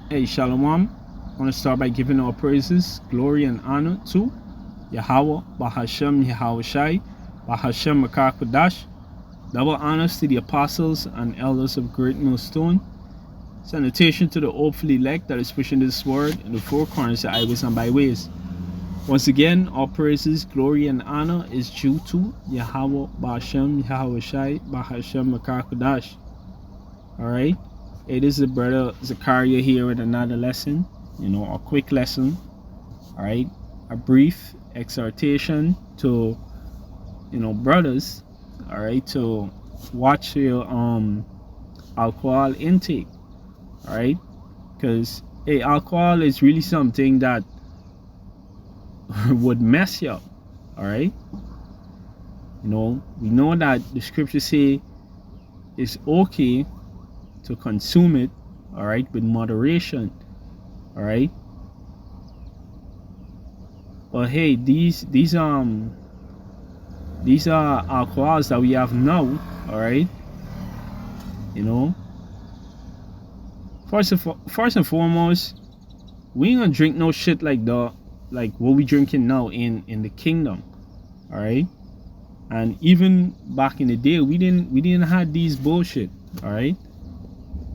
Hey, Shalom. I want to start by giving our praises, glory, and honor to Yahweh, Bahashem, Yahweh Shai, Bahashem, Makar Kodash. Double honors to the apostles and elders of Great Millstone. Salutation to the hopefully elect that is pushing this word in the four corners of highways and byways. Once again, all praises, glory, and honor is due to Yahweh, Bahashem, Yahweh Shai, Bahashem, Makar Kodash. Alright? It is the brother Zakaria here with another lesson, a quick lesson, all right, a brief exhortation to, brothers, all right, to watch your alcohol intake, all right, because alcohol is really something that would mess you up, all right. We know that the scriptures say it's okay to consume it, all right, with moderation, all right. But hey, these are alcohols that we have now, all right. First and foremost, we ain't gonna drink no shit like what we drinking now in the kingdom, all right. And even back in the day, we didn't have these bullshit, all right.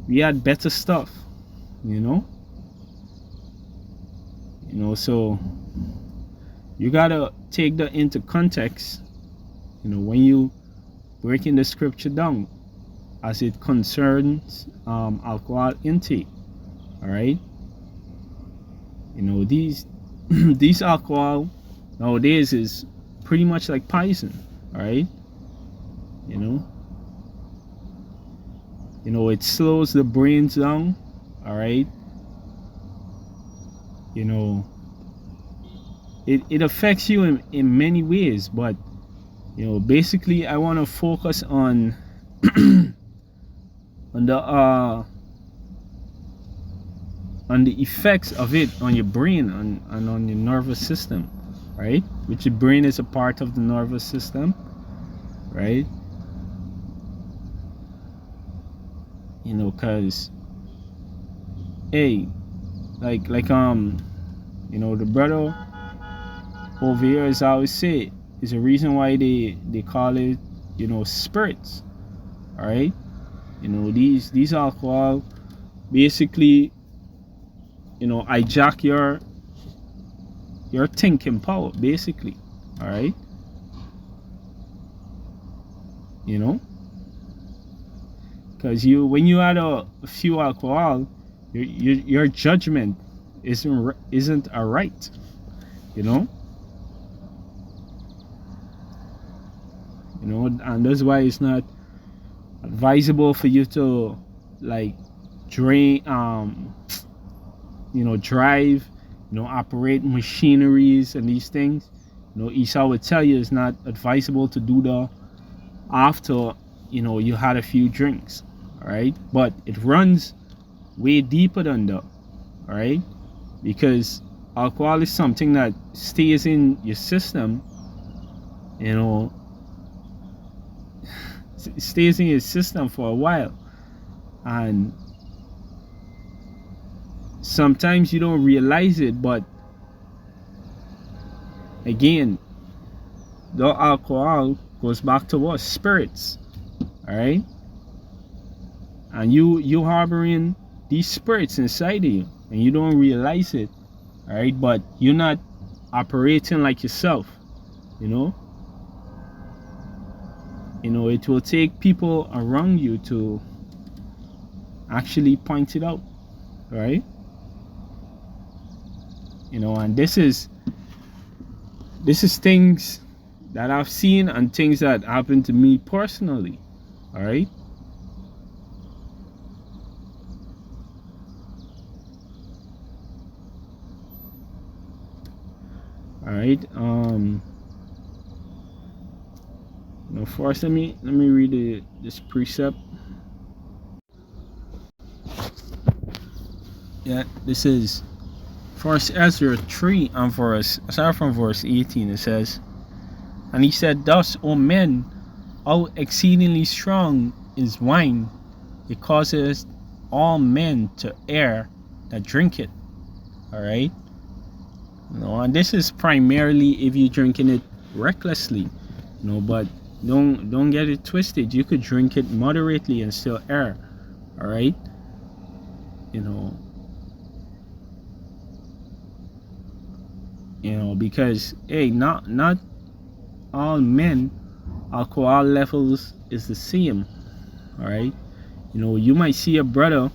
We had better stuff, so you gotta take that into context, when you breaking the scripture down as it concerns alcohol intake, all right. These these alcohol nowadays is pretty much like poison, all right. It slows the brains down, all right. It affects you in many ways, but basically I want to focus on on the effects of it on your brain and on your nervous system, right? Which your brain is a part of the nervous system, right? Cause hey, like the brother over here, as I always say, is a reason why they call it spirits, all right. These alcohol basically hijack your thinking power, basically, all right. Because when you add a few alcohol, your judgment isn't a right, and that's why it's not advisable for you to like drink, drive, operate machineries and these things. Esau would tell you it's not advisable to do that after you had a few drinks, all right. But it runs way deeper than that, all right, because alcohol is something that stays in your system, it stays in your system for a while, and sometimes you don't realize it, but again, the alcohol goes back to what? Spirits, all right. And you harboring these spirits inside of you and you don't realize it, all right. But you're not operating like yourself, it will take people around you to actually point it out, right? And this is things that I've seen and things that happened to me personally, all right. All right. First let me read this precept. Yeah, this is First Ezra 3 and start from verse 18. It says, "And he said, Thus, O men, how exceedingly strong is wine, it causes all men to err that drink it. All right. And this is primarily if you're drinking it recklessly, but don't get it twisted. You could drink it moderately and still err. All right. Because not all men alcohol levels is the same. All right. You might see a brother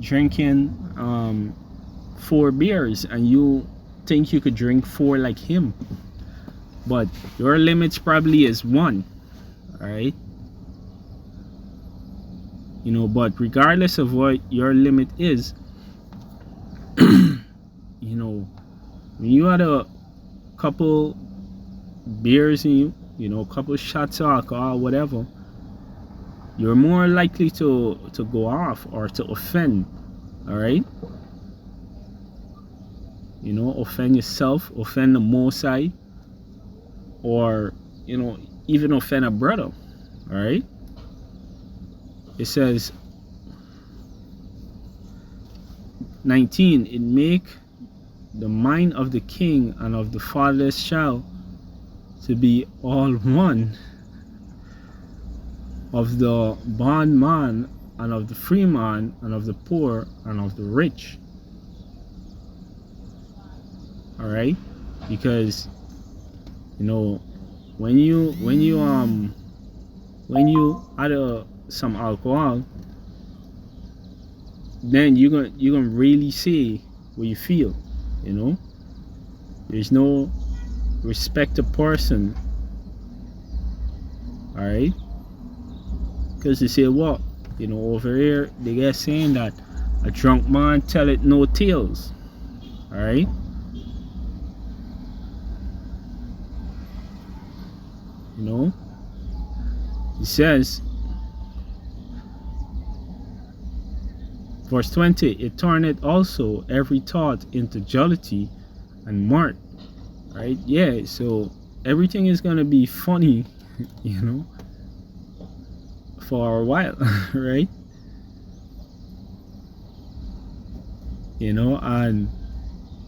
drinking 4 beers and you think you could drink 4 like him, but your limits probably is 1. All right. But regardless of what your limit is, when you had a couple beers in you, a couple shots of alcohol, whatever, you're more likely to go off or to offend. All right. Offend yourself, offend the Most High, or even offend a brother. All right. It says 19, it make the mind of the king and of the fatherless child to be all one, of the bondman and of the free man, and of the poor and of the rich. All right. Because when you add some alcohol, then you're gonna really say what you feel. There's no respect to person. All right. Because they say what over here they get saying that a drunk man tell it no tales. All right. It says, verse 20, it turneth also every thought into jollity and mirth. Right? Yeah, so everything is gonna be funny, for a while, right? And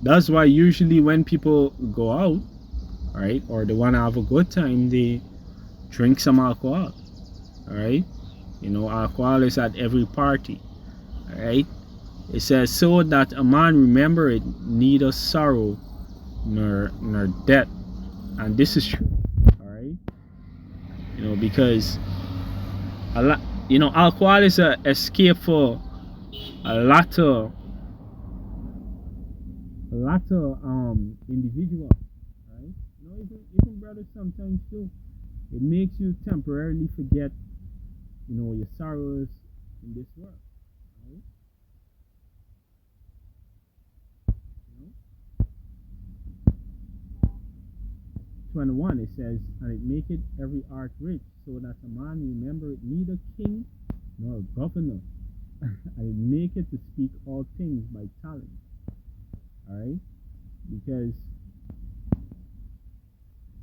that's why usually when people go out, right, or they want to have a good time, they drink some alcohol. All right. Alcohol is at every party. All right. It says, so that a man remember it neither sorrow nor death. And this is true. All right. Because a lot, alcohol is a escape for a lot of individuals. Right. Even brothers sometimes too. It makes you temporarily forget, your sorrows in this world. Right? 21 it says, and it maketh every art rich, so that a man remember it neither king nor governor, and it maketh to speak all things by talent. All right, because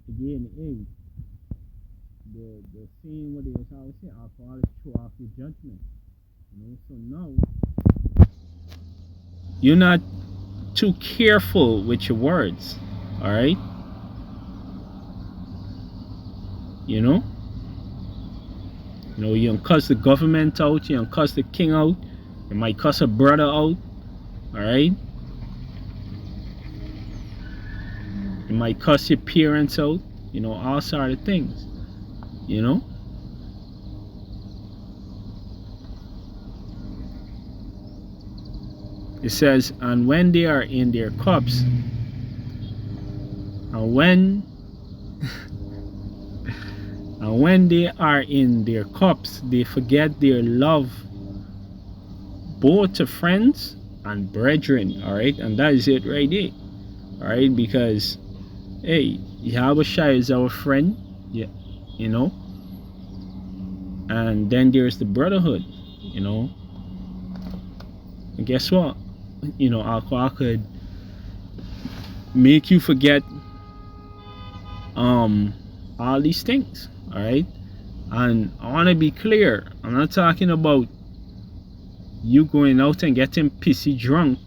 again, the saying what they was always say, alcohol is throw off your judgment. So now you're not too careful with your words. All right. You can cuss the government out, you can cuss the king out, you might cuss a brother out. All right. You might cuss your parents out, all sort of things. It says, and when they are in their cups, and when they are in their cups, they forget their love both to friends and brethren. All right, and that is it right there. All right, because Yahweh is our friend, yeah, and then there's the brotherhood, and guess what? Alcohol could make you forget all these things. All right. And I want to be clear, I'm not talking about you going out and getting pissy drunk,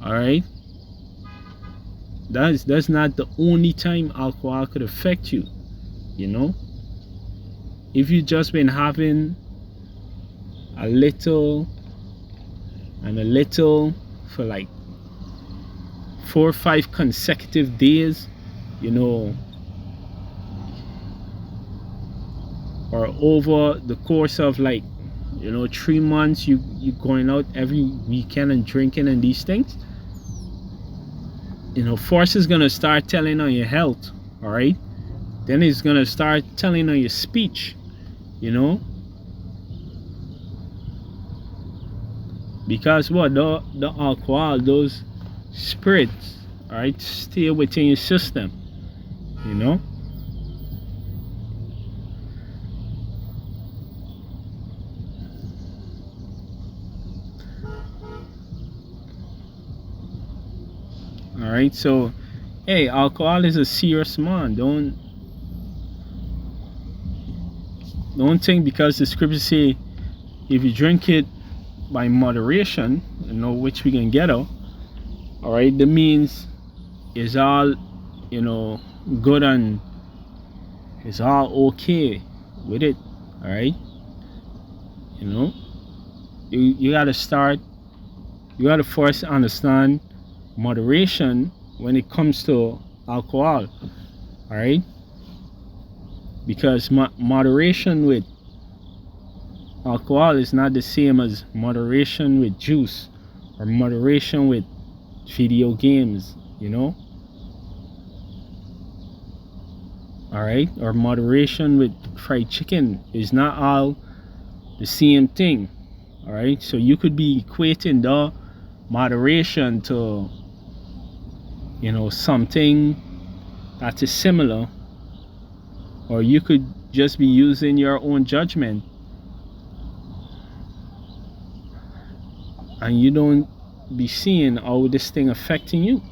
all right, that's not the only time alcohol could affect you. You know, if you just been having a little and a little for like 4 or 5 consecutive days, you know, or over the course of like, you know, 3 months, you going out every weekend and drinking and these things, you know, first is gonna start telling on your health, all right, then it's gonna start telling on your speech, you know, because what, the alcohol, those spirits, all right, stay within your system, you know. All right, so hey, alcohol is a serious man. Don't think because the scriptures say if you drink it by moderation, you know, which we can get out, all right, that means it's all, you know, good and it's all okay with it, all right. You know, you gotta first understand moderation when it comes to alcohol, all right, because moderation with alcohol is not the same as moderation with juice or moderation with video games, you know, all right, or moderation with fried chicken is not all the same thing, all right. So you could be equating the moderation to, you know, something that is similar, or you could just be using your own judgment and you don't be seeing how this thing affecting you,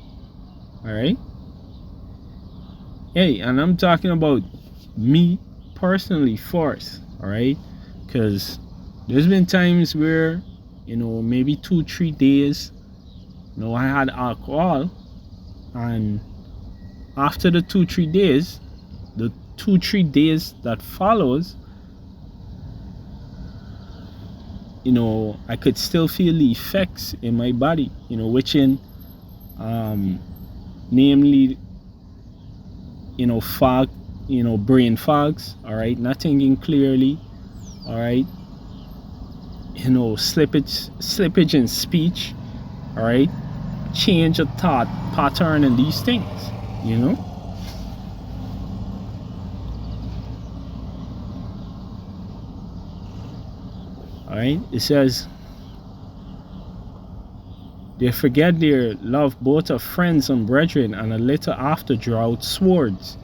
all right. Hey, and I'm talking about me personally first, all right, because there's been times where, you know, maybe 2-3 days, you know, I had alcohol, and after the 2-3 days, the 2-3 days that follows, you know, I could still feel the effects in my body, you know, which in namely, you know, fog, you know, brain fogs, all right, not thinking clearly, all right, you know, slippage in speech, all right, change of thought pattern and these things, you know. All right, it says they forget their love both of friends and brethren, and a little after draw out swords,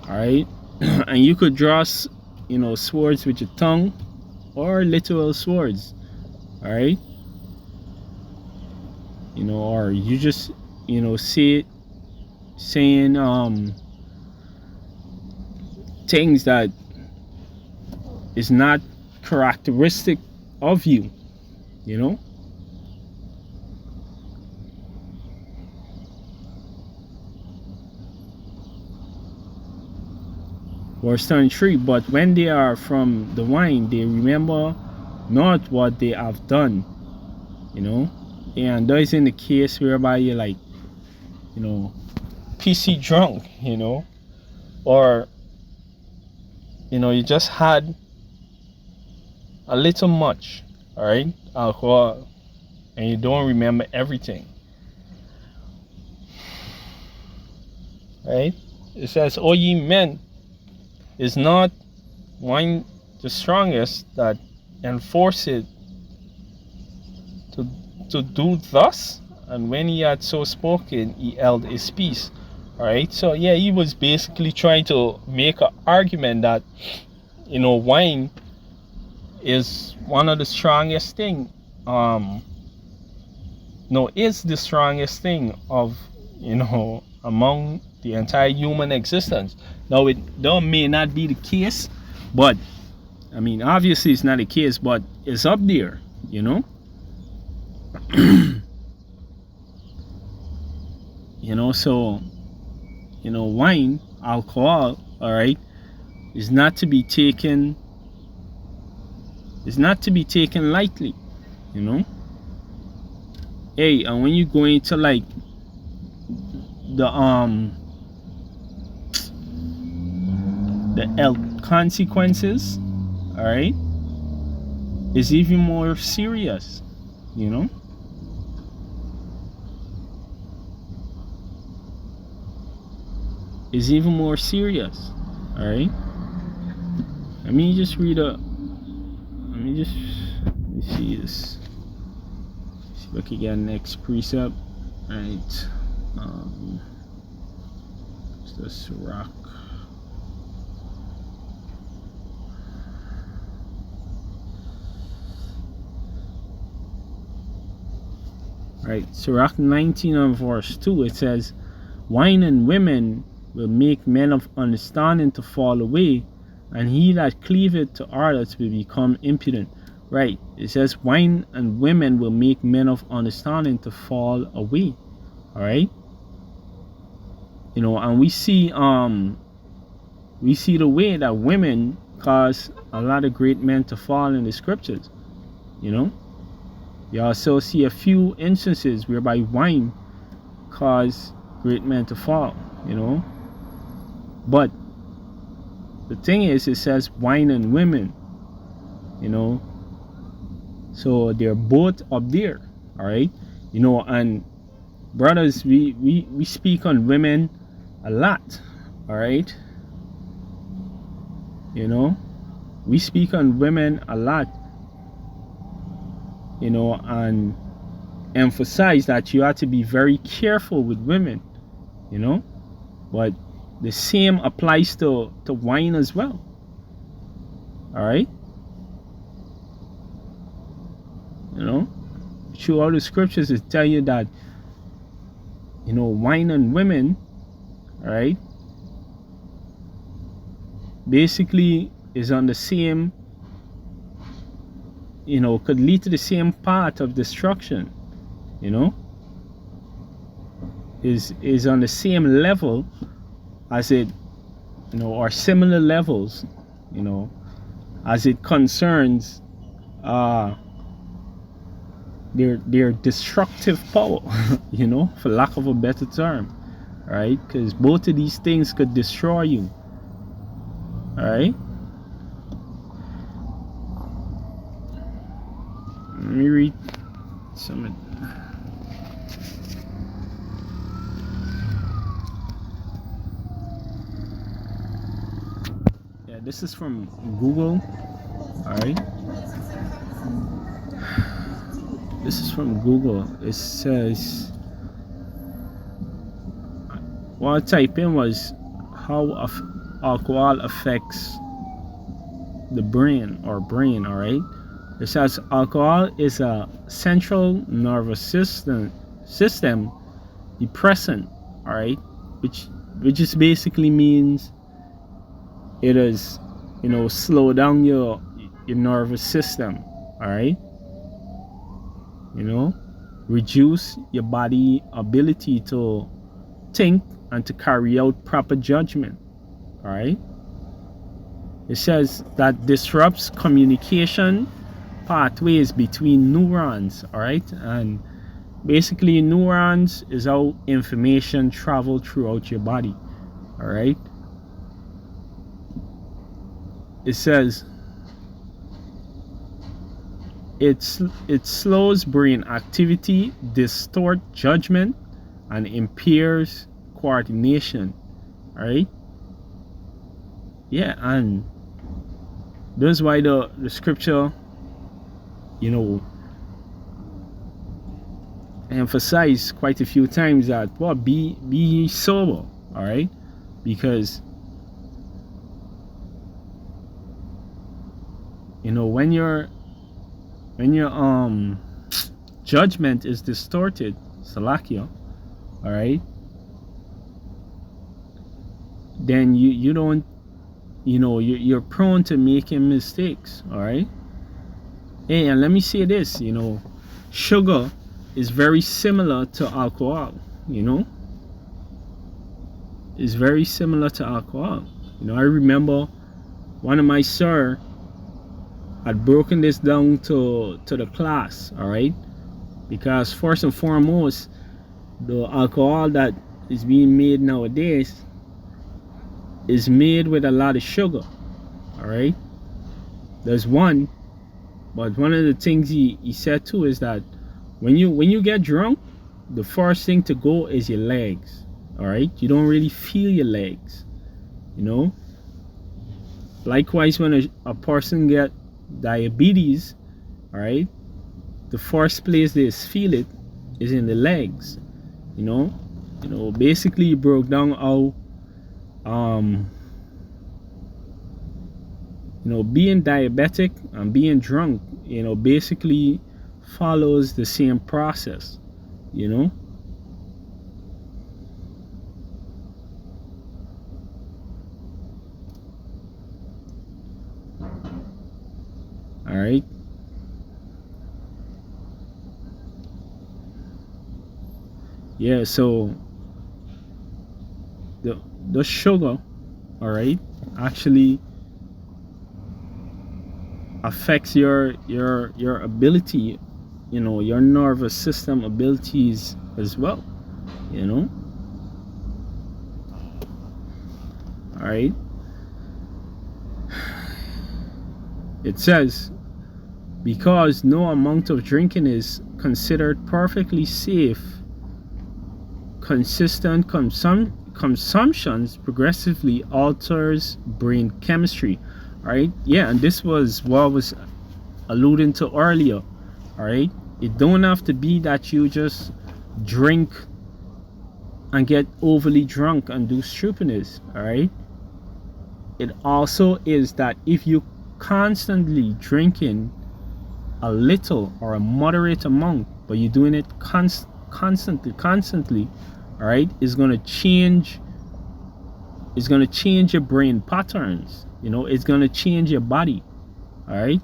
all right. And you could draw, you know, swords with your tongue or literal swords, all right, you know, or you just, you know, saying things that is not characteristic of you, you know. Verse 23, but when they are from the wine, they remember not what they have done, you know. And that is in the case whereby you're like, you know, PC drunk, you know, or, you know, you just had a little much, all right, alcohol, and you don't remember everything, right? It says, "O ye men, is not wine the strongest, that enforce it to do thus?" And when he had so spoken, he held his peace. All right, so yeah, he was basically trying to make an argument that, you know, wine is one of the strongest thing, is the strongest thing of, you know, among the entire human existence. Now, it may not be the case, but I mean, obviously it's not the case, but it's up there, you know. So wine, alcohol, all right, is not to be taken lightly, you know. Hey, and when you go into like the health consequences, all right, is even more serious, you know. Is even more serious, all right. Let me just read let me see this. See if I can get next precept. Right. It's this rock. Right. Sirach 19 and verse 2, it says, wine and women will make men of understanding to fall away, and he that cleaveth to harlots will become impudent. Right. It says wine and women will make men of understanding to fall away. All right. And we see the way that women cause a lot of great men to fall in the scriptures. You also see a few instances whereby wine caused great men to fall. But the thing is, it says wine and women. So they're both up there. All right. And brothers, we speak on women a lot. All right. We speak on women a lot, and emphasize that you have to be very careful with women, but the same applies to wine as well. All right. Through all the scriptures, it tell you that wine and women, all right, basically is on the same, could lead to the same path of destruction, is on the same level as it, or similar levels, as it concerns their destructive power, for lack of a better term, right? Because both of these things could destroy you. All right. Let me read some of this is from Google. All right. This is from Google. It says, what I typed in was how alcohol affects the brain. All right. It says alcohol is a central nervous system depressant. All right, which just basically means it is, slow down your nervous system. All right. Reduce your body ability to think and to carry out proper judgment. All right. It says that disrupts communication pathways between neurons. All right. And basically neurons is how information travel throughout your body. All right. It says it slows brain activity, distort judgment, and impairs coordination. All right. Yeah, and that's why the scripture, emphasize quite a few times that, well, be sober. All right, because when your judgment is distorted, salakia, all right, then you don't, you're prone to making mistakes. All right. Hey, and let me say this, sugar is very similar to alcohol, you know. It's very similar to alcohol. I remember one of my sir had broken this down to the class, all right? Because first and foremost, the alcohol that is being made nowadays is made with a lot of sugar, all right? There's one, but one of the things he said too is that when you get drunk, the first thing to go is your legs, all right? You don't really feel your legs, Likewise, when a person get diabetes, all right, the first place they feel it is in the legs, basically you broke down how being diabetic and being drunk, basically follows the same process, all right. Yeah, so the sugar, all right, actually affects your ability, your nervous system abilities as well, all right. It says, because no amount of drinking is considered perfectly safe, consistent consumptions progressively alters brain chemistry. All right, yeah, and this was what I was alluding to earlier. All right, it don't have to be that you just drink and get overly drunk and do stupidness. All right, it also is that if you constantly drinking a little or a moderate amount, but you're doing it constantly, all right, it's gonna change your brain patterns. It's gonna change your body, all right.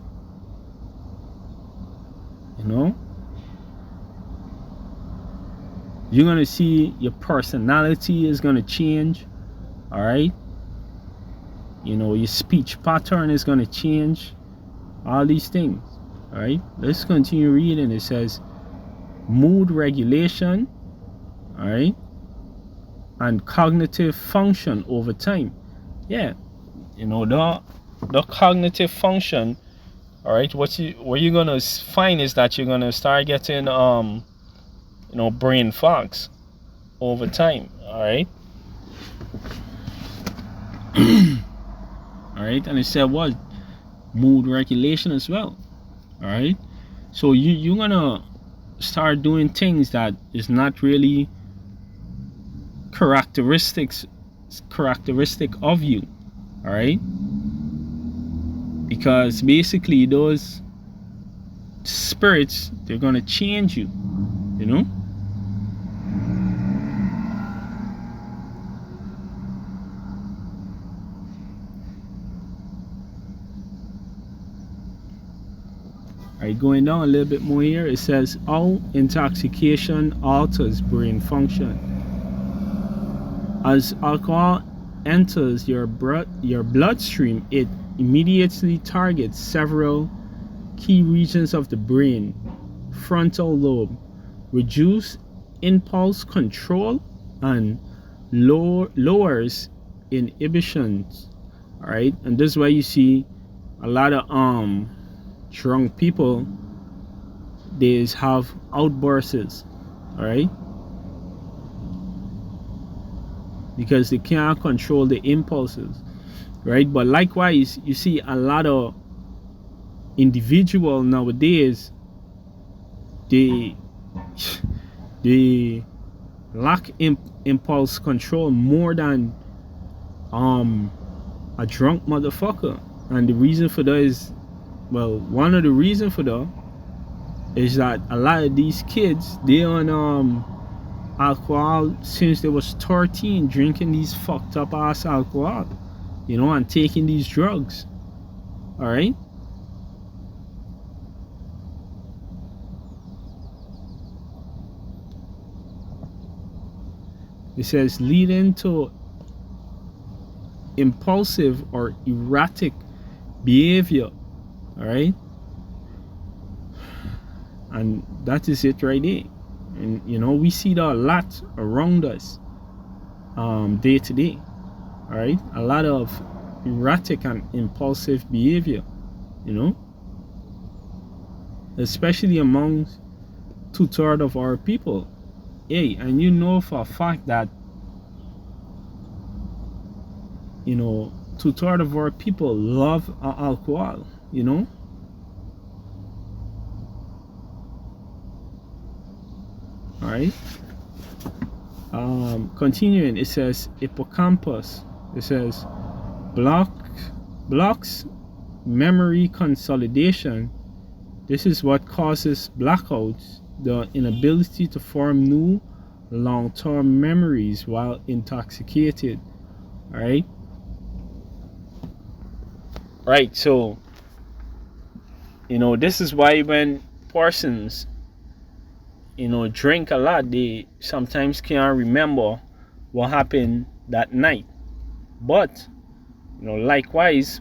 You're gonna see your personality is gonna change, all right. Your speech pattern is gonna change, all these things, all right. Let's continue reading. It says mood regulation, all right, and cognitive function over time. Yeah, the cognitive function, all right, what you're gonna find is that you're gonna start getting brain fogs over time, all right. All right, and it said what? Mood regulation as well, all right. So you're gonna start doing things that is not really characteristic of you, all right, because basically those spirits, they're gonna change you, all right. Going down a little bit more here, it says how intoxication alters brain function. As alcohol enters your bloodstream, it immediately targets several key regions of the brain. Frontal lobe, reduce impulse control, and lowers inhibitions. All right, and this is why you see a lot of drunk people, they have outbursts, all right, because they can't control the impulses, right? But likewise, you see a lot of individual nowadays, they lack impulse control more than a drunk motherfucker. And the reason for that is, well, one of the reasons for that is that a lot of these kids, they on alcohol since they was 13, drinking these fucked up ass alcohol, and taking these drugs, all right. It says leading to impulsive or erratic behavior. All right, and that is it right there. And we see that a lot around us, day to day. All right, a lot of erratic and impulsive behavior, especially among 2/3 of our people. Hey, and for a fact that 2/3 of our people love alcohol. All right. Continuing, it says hippocampus. It says blocks memory consolidation. This is what causes blackouts, the inability to form new long-term memories while intoxicated. All right. Right. So, this is why when persons drink a lot, they sometimes can't remember what happened that night. But likewise,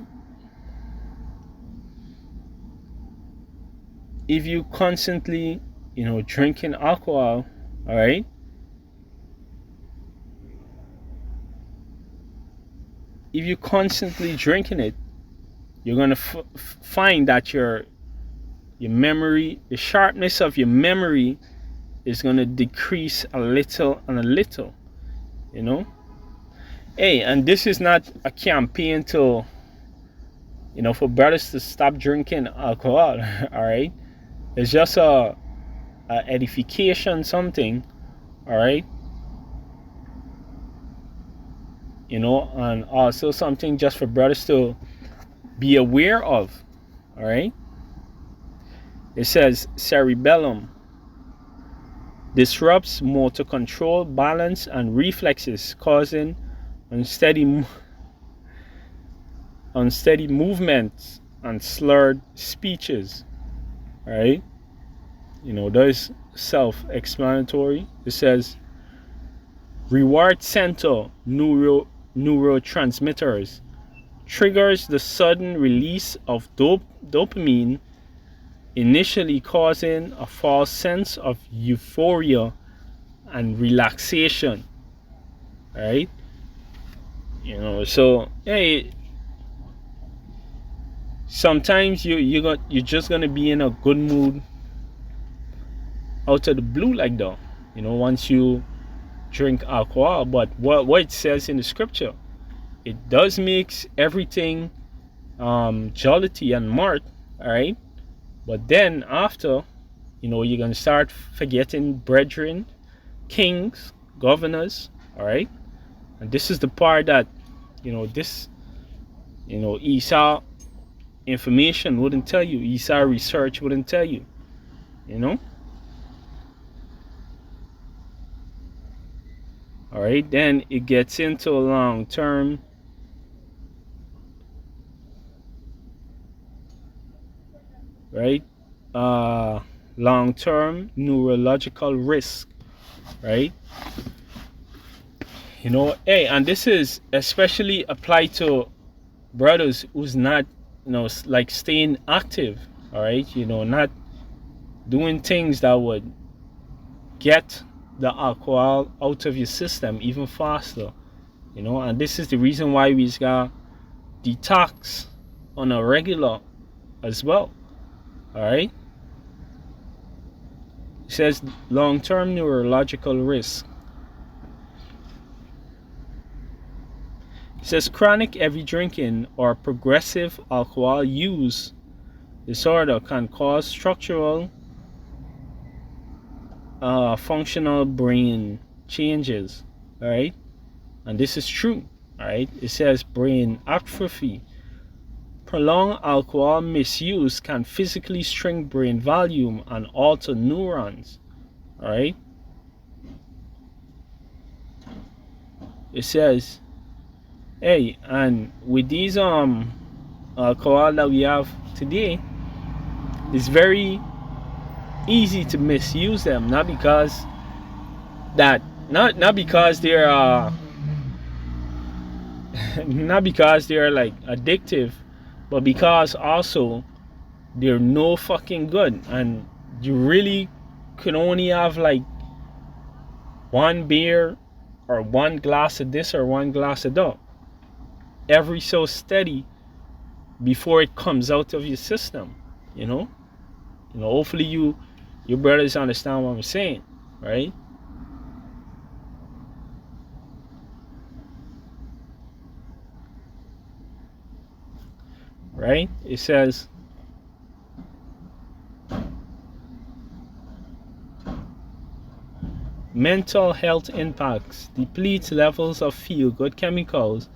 if you constantly drinking alcohol, all right, if you constantly drinking it, you're gonna find that your memory, the sharpness of your memory is going to decrease a little and a little. Hey, and this is not a campaign to for brothers to stop drinking alcohol. All right, it's just a edification, something. All right, and also something just for brothers to be aware of. All right, it says cerebellum disrupts motor control, balance, and reflexes, causing unsteady movements and slurred speeches. All right, that is self-explanatory. It says reward center neurotransmitters triggers the sudden release of dopamine, initially causing a false sense of euphoria and relaxation. Right? So hey, sometimes you're just gonna be in a good mood out of the blue like that. Once you drink alcohol. But what it says in the scripture, it does makes everything jollity and mirth. All right. But then after, you're going to start forgetting brethren, kings, governors, all right? And this is the part that, Esau information wouldn't tell you. Esau research wouldn't tell you, All right, then it gets into a long-term right? Long-term neurological risk, right? Hey, and this is especially applied to brothers who's not, like staying active, all right? Not doing things that would get the alcohol out of your system even faster, and this is the reason why we got detox on a regular as well. All right. It says long-term neurological risk. It says chronic heavy drinking or progressive alcohol use disorder can cause structural functional brain changes. All right. And this is true. All right. It says brain atrophy. Prolonged alcohol misuse can physically shrink brain volume and alter neurons. All right. It says, hey, and with these alcohol that we have today, it's very easy to misuse them. Not because that Not because they're not because they're like addictive, but because also they're no fucking good, and you really could only have like one beer or one glass of this or one glass of that every so steady before it comes out of your system. You know, hopefully your brothers understand what I'm saying, right? Right? It says mental health impacts depletes levels of feel-good chemicals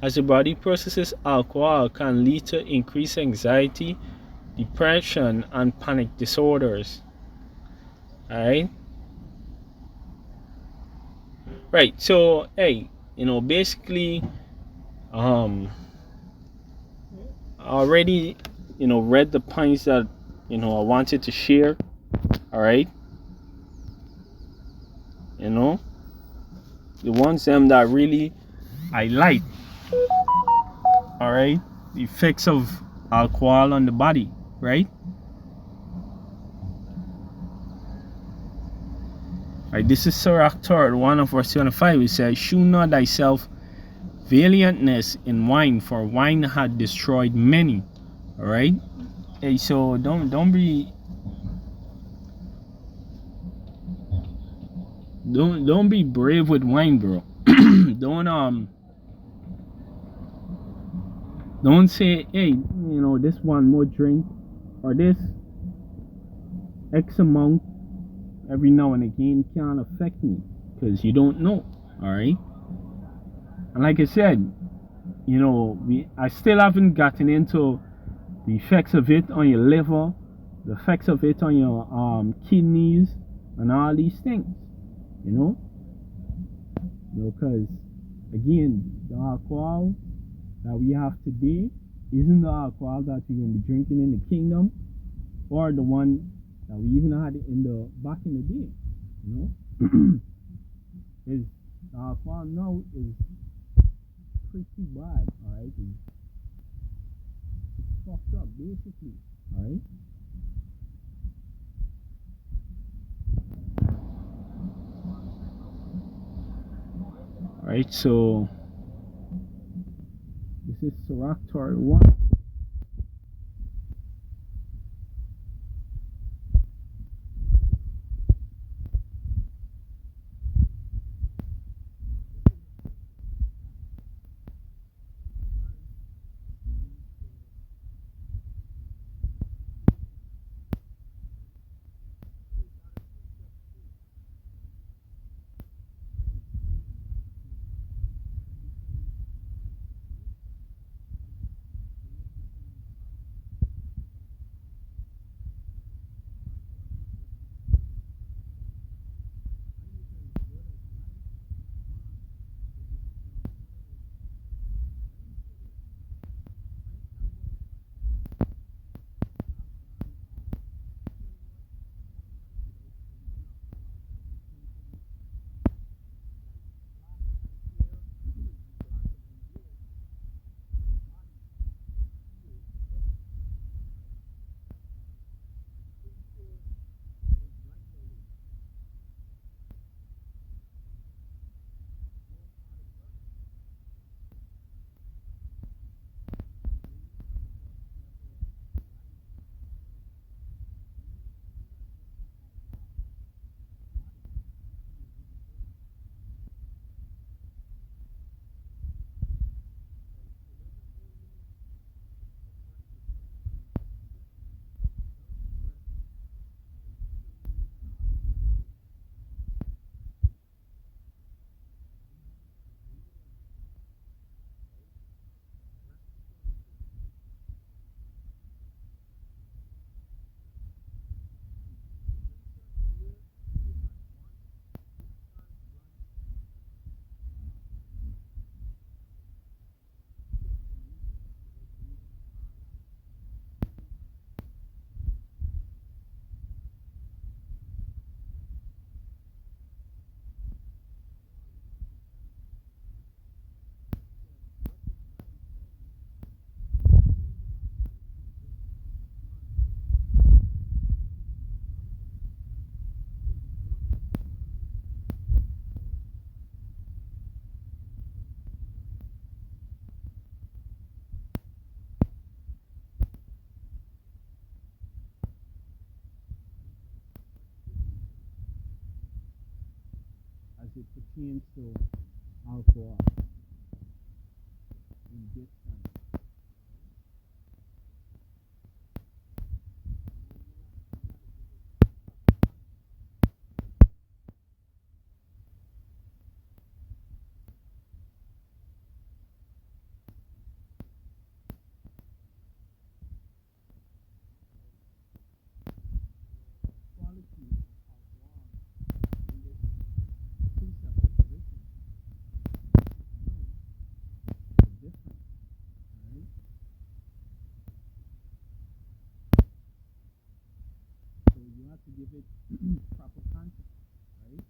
as the body processes alcohol can lead to increased anxiety, depression, and panic disorders. Alright? Right. So hey, basically um I already, read the points that, I wanted to share. Alright? You know, the ones them that really I like. Alright? The effects of alcohol on the body, right? Right, this is Sirach 3, 1 of verse 25. It says, shew not thyself valiantness in wine, for wine had destroyed many. Alright? Hey, so don't be don't be brave with wine, bro. Don't say, hey, this one more drink or this X amount every now and again can affect me, because you don't know. Alright? And like I said, I still haven't gotten into the effects of it on your liver, the effects of it on your kidneys, and all these things. Because again, the alcohol that we have today isn't the alcohol that you're gonna be drinking in the kingdom, or the one that we even had in the back in the day. Is the alcohol now is pretty bad. Alright, it's fucked up basically. Alright. Alright, so this is Sirach 1. it pertains to alcohol in this time. Quality of alcohol in this precept is written, no, it's different, right? So you have to give it proper context, right?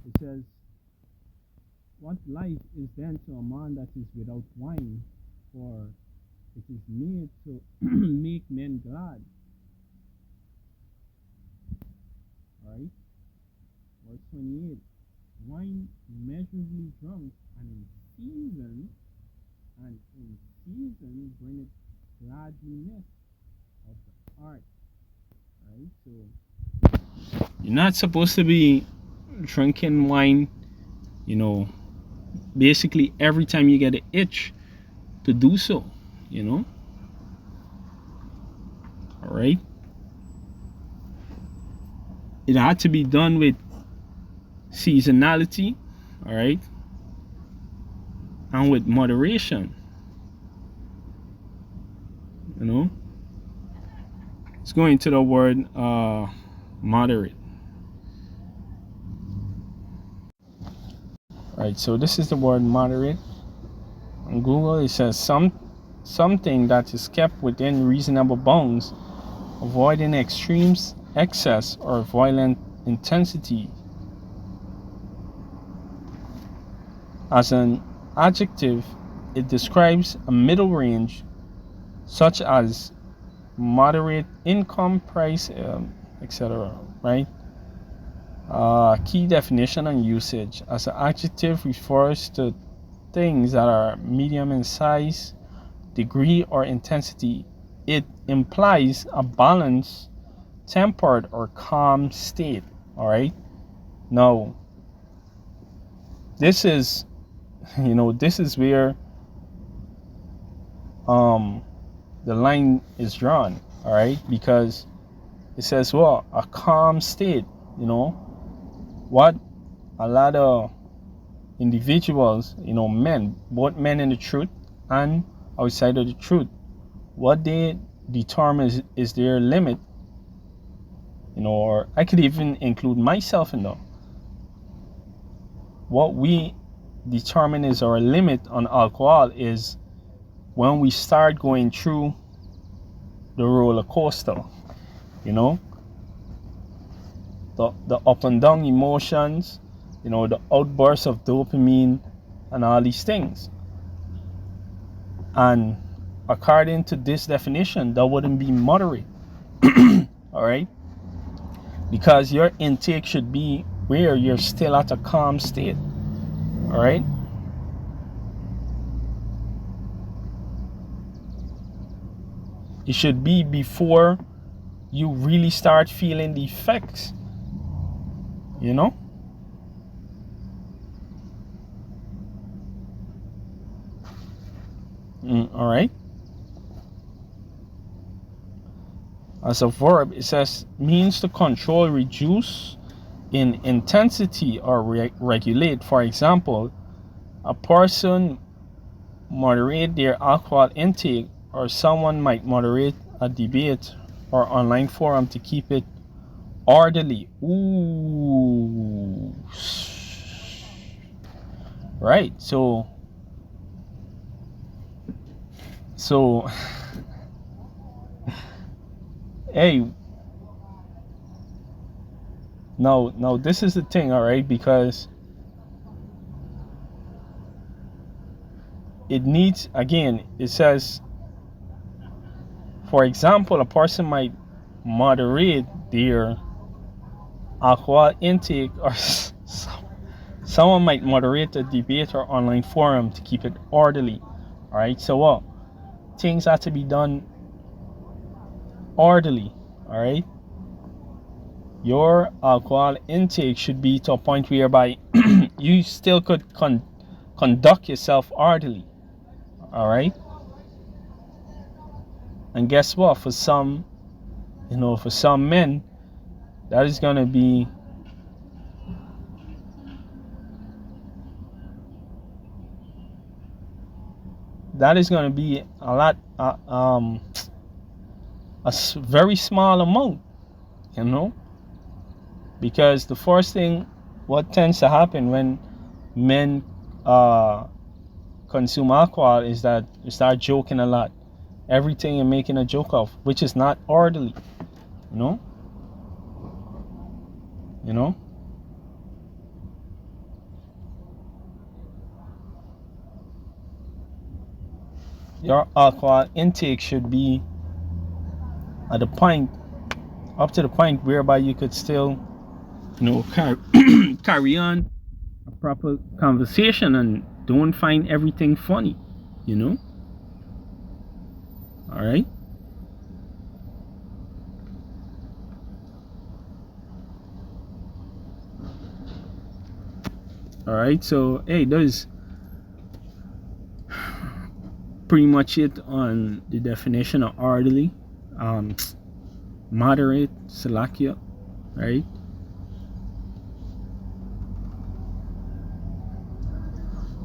It says, what life is then to a man that is without wine, for it is made to make men glad. Right? Verse 28. Wine measurably drunk and in season bringeth gladness of the heart. Right? So you're not supposed to be drinking wine, basically every time you get an itch to do so, all right. It had to be done with seasonality, all right, and with moderation. Let's go into the word moderate. All right, so this is the word moderate. On Google, it says something that is kept within reasonable bounds, avoiding extremes, excess, or violent intensity. As an adjective, it describes a middle range, such as moderate income, price, etc. Right? Key definition and usage. As an adjective refers to things that are medium in size, degree, or intensity. It implies a balanced, tempered, or calm state. All right. Now, this is, this is where the line is drawn. All right, because it says, well, a calm state. What a lot of individuals, men, both men in the truth and outside of the truth, what they determine is their limit, or I could even include myself in that. What we determine is our limit on alcohol is when we start going through the roller coaster, the up and down emotions, the outbursts of dopamine and all these things. And according to this definition, that wouldn't be moderate. All right, because your intake should be where you're still at a calm state. All right, it should be before you really start feeling the effects, all right. As a verb, it says means to control, reduce in intensity, or regulate. For example, a person moderate their alcohol intake, or someone might moderate a debate or online forum to keep it orderly. Ooh. Right. So hey, now this is the thing, all right, because it needs, again, it says, for example, a person might moderate their alcohol intake, or someone might moderate a debate or online forum to keep it orderly. All right, so things have to be done orderly. All right, your alcohol intake should be to a point whereby you still could conduct yourself orderly. All right. And guess what? For some, for some men, that is going to be a lot, very small amount, because the first thing, what tends to happen when men consume alcohol is that you start joking a lot. Everything you're making a joke of, which is not orderly, Your alcohol intake should be at the point, up to the point whereby you could still, carry on a proper conversation and don't find everything funny, all right. All right, so hey, there's pretty much it on the definition of orderly, moderate, salakia, right?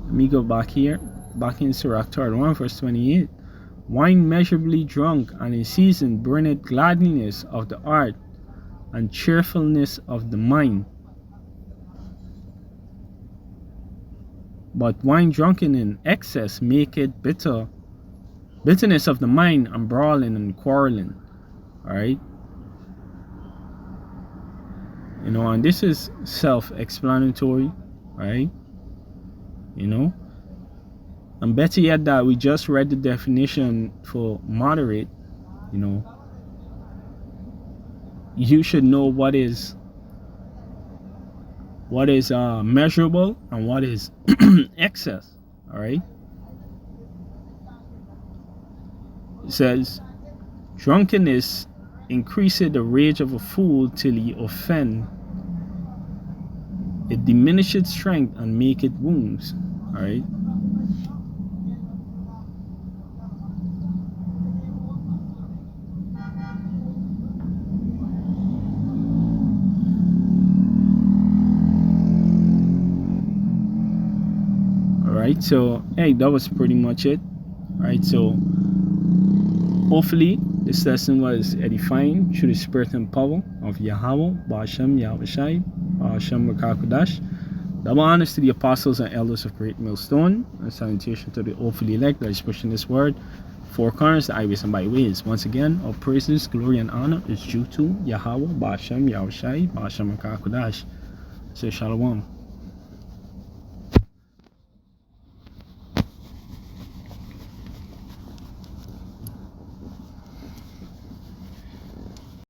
Let me go back here, back in Sirach 1 verse 28. Wine measurably drunk and in season burneth gladness of the heart and cheerfulness of the mind. But wine drunken in excess maketh bitterness of the mind and brawling and quarreling. Alright? And this is self-explanatory, right? And better yet that we just read the definition for moderate, you should know what is measurable and what is excess. All right. It says, drunkenness increaseth the rage of a fool till he offend. It diminisheth strength and maketh wounds. All right. Right, so hey, that was pretty much it. Right, so hopefully this lesson was edifying through the spirit and power of Yahweh, Ba'ashem Yahushai, Ba'ashem Rakakudash. Double honors to the apostles and elders of Great Millstone, and salutation to the hopefully elect that is pushing this word. Four corners, the highways and byways. Once again, all praises, glory, and honor is due to Yahweh, Ba'ashem Yahushai, Ba'ashem Rakakudash. Say shalom.